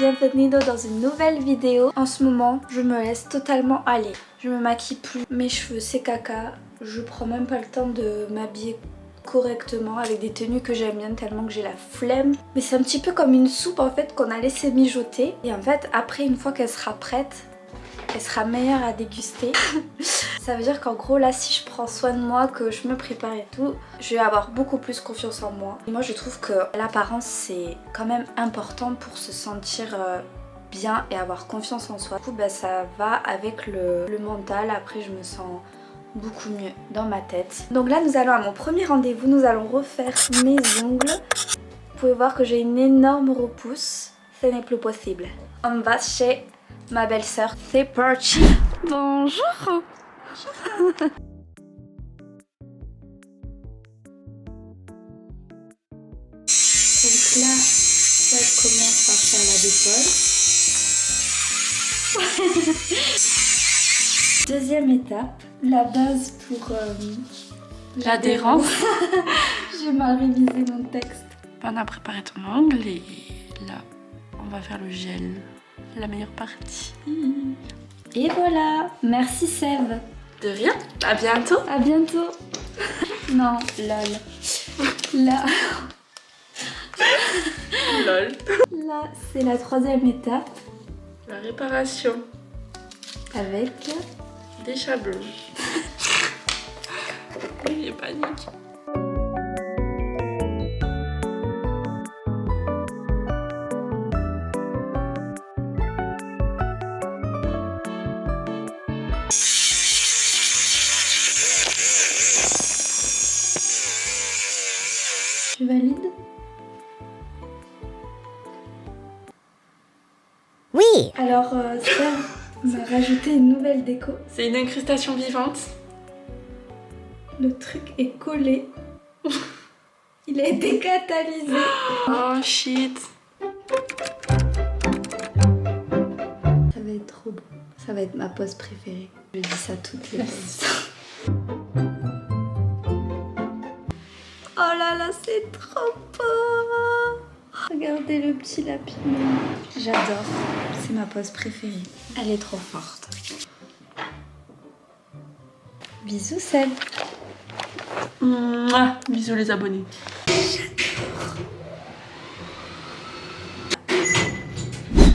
bienvenido dans une nouvelle vidéo. En ce moment, je me laisse totalement aller. Je me maquille plus, mes cheveux c'est caca. Je prends même pas le temps de m'habiller correctement avec des tenues que j'aime bien tellement que j'ai la flemme. Mais c'est un petit peu comme une soupe en fait qu'on a laissé mijoter. Et en fait, après une fois qu'elle sera prête, elle sera meilleure à déguster. Ça veut dire qu'en gros là, si je prends soin de moi, que je me prépare et tout, je vais avoir beaucoup plus confiance en moi. Et moi je trouve que l'apparence c'est quand même important pour se sentir bien et avoir confiance en soi. Du coup bah, ça va avec le mental. Après je me sens beaucoup mieux dans ma tête. Donc là nous allons à mon premier rendez-vous, nous allons refaire mes ongles. Vous pouvez voir que j'ai une énorme repousse, ce n'est plus possible. On va chez ma belle-sœur, c'est parti. Bonjour. Donc là, ça commence par faire la dépole. Deuxième étape, la base pour l'adhérence. J'ai mal révisé mon texte. On a préparé ton ongle et là, on va faire le gel. La meilleure partie. Et voilà, merci Sève. De rien, à bientôt. À bientôt. Non, lol. Là, Lol. là c'est la troisième étape La réparation avec... des chablons. Il est panique. Tu valides? Oui. Alors, Sève m'a rajouté une nouvelle déco. C'est une incrustation vivante. Le truc est collé. Il a été catalysé. Oh shit. Ça va être trop beau. Ça va être ma pose préférée. Je dis ça toutes les poses. Oh là là, c'est trop beau. Regardez le petit lapino. J'adore. C'est ma pose préférée. Elle est trop forte. Bisous, Seb. Mouah. Bisous les abonnés.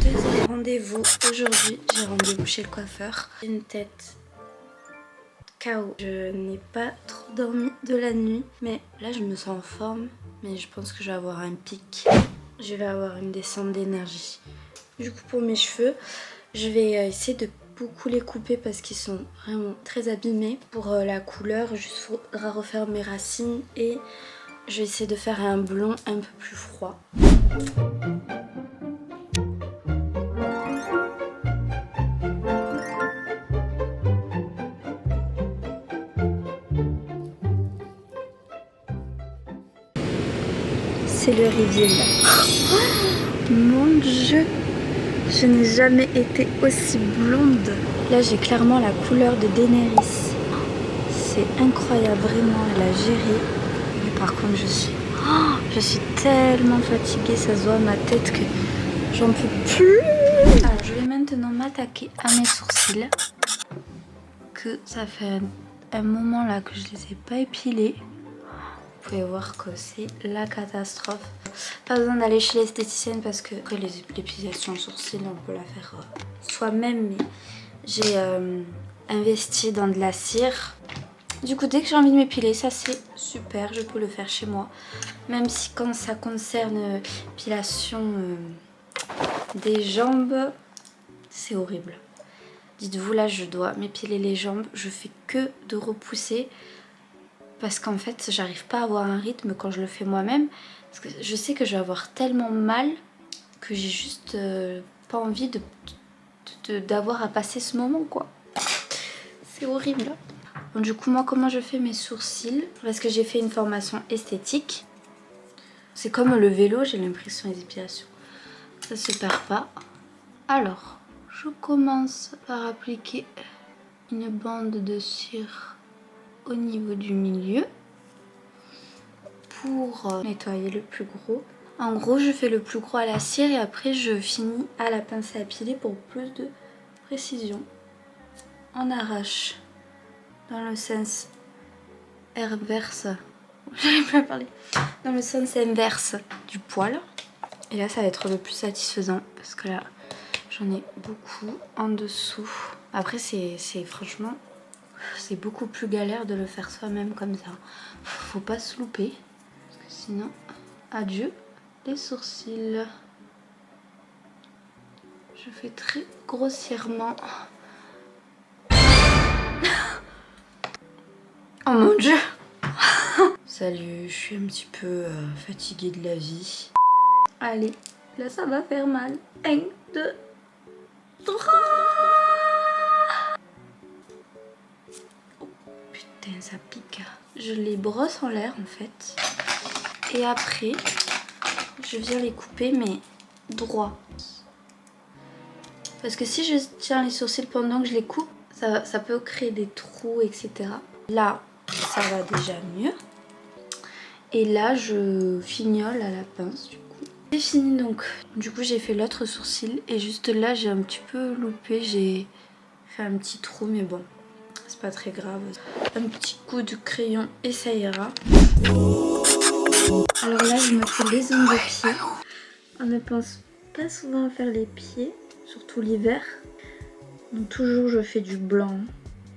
Deuxième rendez-vous. Aujourd'hui, j'ai rendez-vous chez le coiffeur. J'ai une tête KO. Je n'ai pas trop dormi de la nuit. Mais là, je me sens en forme. Mais je pense que je vais avoir un pic. Je vais avoir une descente d'énergie. Du coup, pour mes cheveux, je vais essayer de beaucoup les couper parce qu'ils sont vraiment très abîmés. Pour la couleur, juste faudra refaire mes racines et je vais essayer de faire un blond un peu plus froid. C'est le reveal. Mon Dieu, je n'ai jamais été aussi blonde. Là, j'ai clairement la couleur de Daenerys. C'est incroyable, vraiment, elle a géré. Mais par contre, je suis tellement fatiguée, ça se voit à ma tête que j'en peux plus. Alors, je vais maintenant m'attaquer à mes sourcils. Que ça fait un moment là que je les ai pas épilés. Vous pouvez voir que c'est la catastrophe. Pas besoin d'aller chez l'esthéticienne parce que après l'épilation de sourcils on peut la faire soi-même. Mais j'ai investi dans de la cire. Du coup dès que j'ai envie de m'épiler, ça c'est super, je peux le faire chez moi. Même si quand ça concerne l'épilation des jambes, c'est horrible. Dites-vous là je dois m'épiler les jambes, je fais que de repousser. Parce qu'en fait, j'arrive pas à avoir un rythme quand je le fais moi-même. Parce que je sais que je vais avoir tellement mal que j'ai juste pas envie d'avoir à passer ce moment, quoi. C'est horrible. Bon, du coup, moi, comment je fais mes sourcils? Parce que j'ai fait une formation esthétique. C'est comme le vélo, j'ai l'impression, les épilations. Ça se perd pas. Alors, je commence par appliquer une bande de cire au niveau du milieu pour nettoyer le plus gros. En gros, je fais le plus gros à la cire et après je finis à la pince à épiler pour plus de précision. On arrache dans le sens inverse. J'arrive pas à parler. Dans le sens inverse du poil. Et là, ça va être le plus satisfaisant parce que là, j'en ai beaucoup en dessous. Après, c'est franchement, c'est beaucoup plus galère de le faire soi-même comme ça. Faut pas se louper parce que sinon, adieu les sourcils. Je fais très grossièrement. Oh mon dieu. Salut, je suis un petit peu fatiguée de la vie. Allez, là ça va faire mal. 1, 2, 3. Oh putain, ça pique. Je les brosse en l'air en fait. Et après, je viens les couper mais droit. Parce que si je tiens les sourcils pendant que je les coupe, ça peut créer des trous, etc. Là, ça va déjà mieux. Et là, je fignole à la pince du coup. J'ai fini donc. Du coup, j'ai fait l'autre sourcil. Et juste là, j'ai un petit peu loupé. J'ai fait un petit trou, mais bon, c'est pas très grave. Un petit coup de crayon et ça ira. Alors là, je me fais les ongles de pied. On ne pense pas souvent à faire les pieds, surtout l'hiver. Donc toujours, je fais du blanc.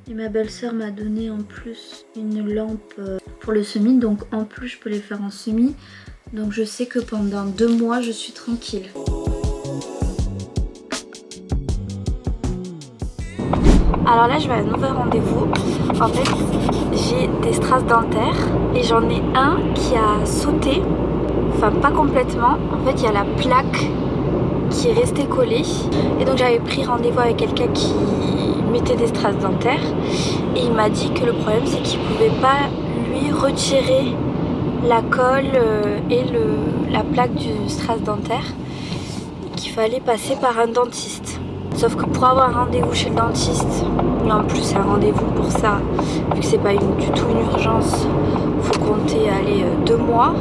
Et ma belle-sœur m'a donné en plus une lampe pour le semis. Donc en plus, je peux les faire en semis. Donc je sais que pendant 2 mois, je suis tranquille. Alors là, je vais à un nouvel rendez-vous. En fait, j'ai des strass dentaires. Et j'en ai un qui a sauté. Enfin, pas complètement. En fait, il y a la plaque qui est restée collée. Et donc j'avais pris rendez-vous avec quelqu'un qui mettait des strass dentaires et il m'a dit que le problème c'est qu'il pouvait pas lui retirer la colle et la plaque du strass dentaire, qu'il fallait passer par un dentiste. Sauf que pour avoir un rendez-vous chez le dentiste, et en plus c'est un rendez-vous pour ça, vu que c'est pas du tout une urgence, faut compter aller 2 mois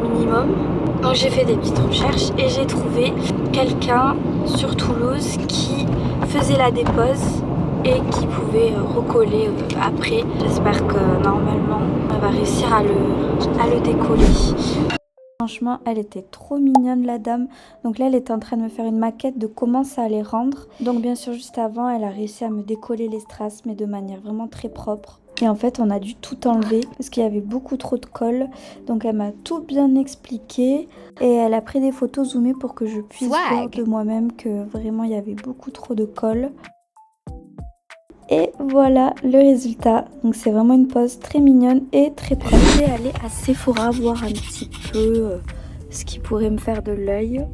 minimum. Donc j'ai fait des petites recherches et j'ai trouvé quelqu'un sur Toulouse qui faisait la dépose et qui pouvait recoller après. J'espère que normalement elle va réussir à le décoller. Franchement, elle était trop mignonne la dame. Donc là, elle était en train de me faire une maquette de comment ça allait rendre. Donc bien sûr, juste avant, elle a réussi à me décoller les strass, mais de manière vraiment très propre. Et en fait, on a dû tout enlever parce qu'il y avait beaucoup trop de colle. Donc elle m'a tout bien expliqué. Et elle a pris des photos zoomées pour que je puisse voir de moi-même que vraiment, il y avait beaucoup trop de colle. Et voilà le résultat. Donc c'est vraiment une pose très mignonne et très propre. Je vais aller à Sephora voir un petit peu ce qui pourrait me faire de l'œil.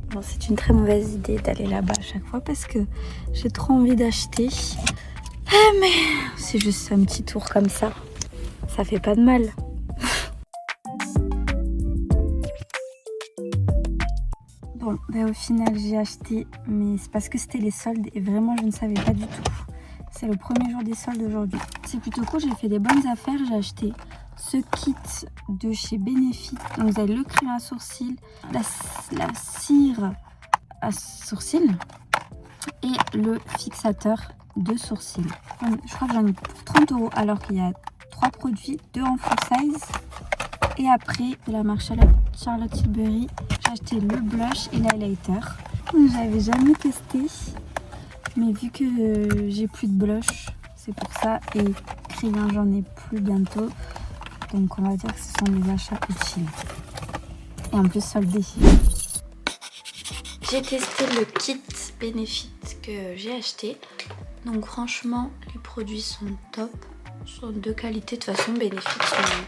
Bon, c'est une très mauvaise idée d'aller là-bas à chaque fois parce que j'ai trop envie d'acheter. Mais c'est juste un petit tour comme ça. Ça fait pas de mal. Bon, ben au final j'ai acheté, mais c'est parce que c'était les soldes et vraiment je ne savais pas du tout. C'est le premier jour des soldes aujourd'hui. C'est plutôt cool, j'ai fait des bonnes affaires. J'ai acheté ce kit de chez Benefit. Donc vous avez le crayon à sourcils, la cire à sourcils et le fixateur de sourcils. Je crois que j'en ai pour 30 € alors qu'il y a 3 produits, 2 en full size. Et après, de la marque Charlotte Tilbury, j'ai acheté le blush et l'highlighter. J'avais jamais testé. Mais vu que j'ai plus de blush, c'est pour ça. Et crayon, j'en ai plus bientôt. Donc on va dire que ce sont des achats utiles. Et en plus soldés. J'ai testé le kit Benefit que j'ai acheté. Donc franchement, les produits sont top. Ils sont de qualité. De toute façon, Benefit sont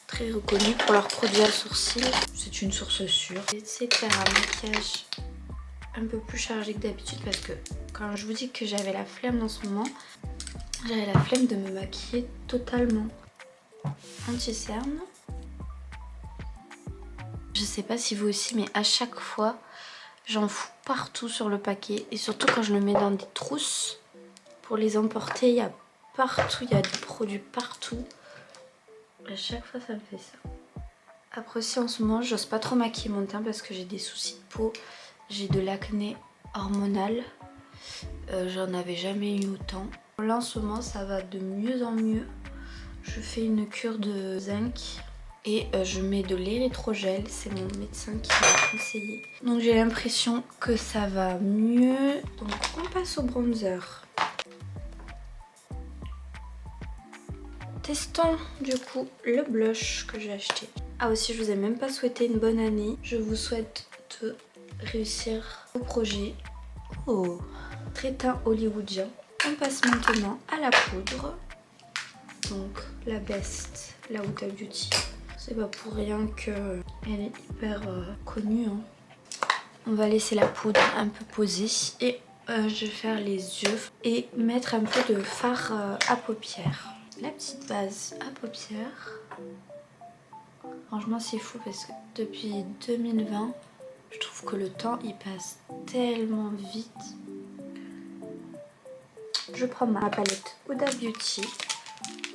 très reconnus pour leurs produits à sourcils. C'est une source sûre. J'ai essayé de faire un maquillage un peu plus chargé que d'habitude parce que quand je vous dis que j'avais la flemme en ce moment, j'avais la flemme de me maquiller totalement. Anti-cerne. Je sais pas si vous aussi, mais à chaque fois j'en fous partout sur le paquet et surtout quand je le mets dans des trousses pour les emporter, il y a partout, il y a des produits partout. À chaque fois ça me fait ça. Après aussi en ce moment j'ose pas trop maquiller mon teint parce que j'ai des soucis de peau. J'ai de l'acné hormonal. J'en avais jamais eu autant. Là en ce moment ça va de mieux en mieux. Je fais une cure de zinc et je mets de l'érythrogel. C'est mon médecin qui m'a conseillé. Donc j'ai l'impression que ça va mieux. Donc on passe au bronzer. Testons du coup le blush que j'ai acheté. Ah aussi je vous ai même pas souhaité une bonne année. Je vous souhaite de réussir au projet. Oh, très teint hollywoodien. On passe maintenant à la poudre. Donc la Best, la Huda Beauty. C'est pas pour rien qu'elle est hyper connue. Hein. On va laisser la poudre un peu posée et je vais faire les yeux et mettre un peu de fard à paupières. La petite base à paupières. Franchement c'est fou parce que depuis 2020 je trouve que le temps il passe tellement vite. Je prends ma palette Huda Beauty,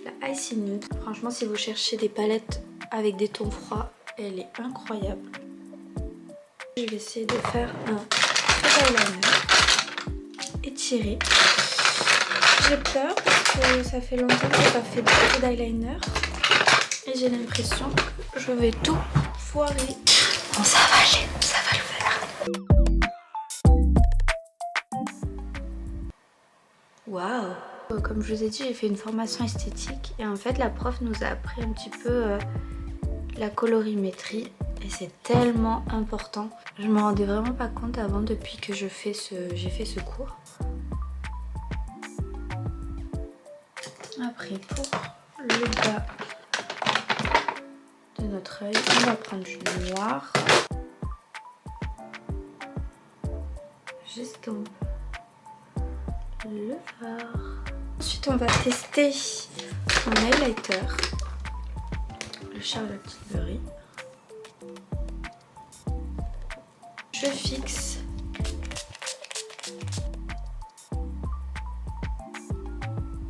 la Icy Nude. Franchement si vous cherchez des palettes avec des tons froids, elle est incroyable. Je vais essayer de faire un eyeliner étiré. J'ai peur parce que ça fait longtemps que j'ai pas fait de eyeliner et j'ai l'impression que je vais tout foirer. Bon ça va aller, ça va le faire. Waouh! Comme je vous ai dit, j'ai fait une formation esthétique et en fait la prof nous a appris un petit peu la colorimétrie et c'est tellement important. Je me rendais vraiment pas compte avant depuis que j'ai fait ce cours. Après pour le bas de notre œil, on va prendre du noir. J'estompe le fard. Ensuite on va tester mon highlighter, le Charlotte Tilbury. Je fixe.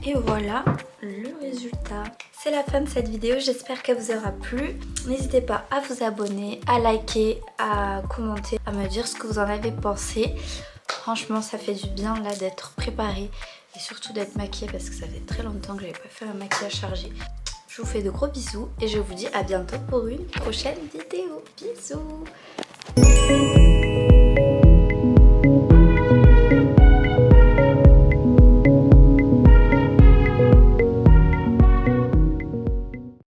Et voilà le résultat. C'est la fin de cette vidéo, j'espère qu'elle vous aura plu. N'hésitez pas à vous abonner, à liker, à commenter, à me dire ce que vous en avez pensé. Franchement ça fait du bien là d'être préparée et surtout d'être maquillée parce que ça fait très longtemps que j'avais pas fait un maquillage chargé. Je vous fais de gros bisous et je vous dis à bientôt pour une prochaine vidéo. Bisous.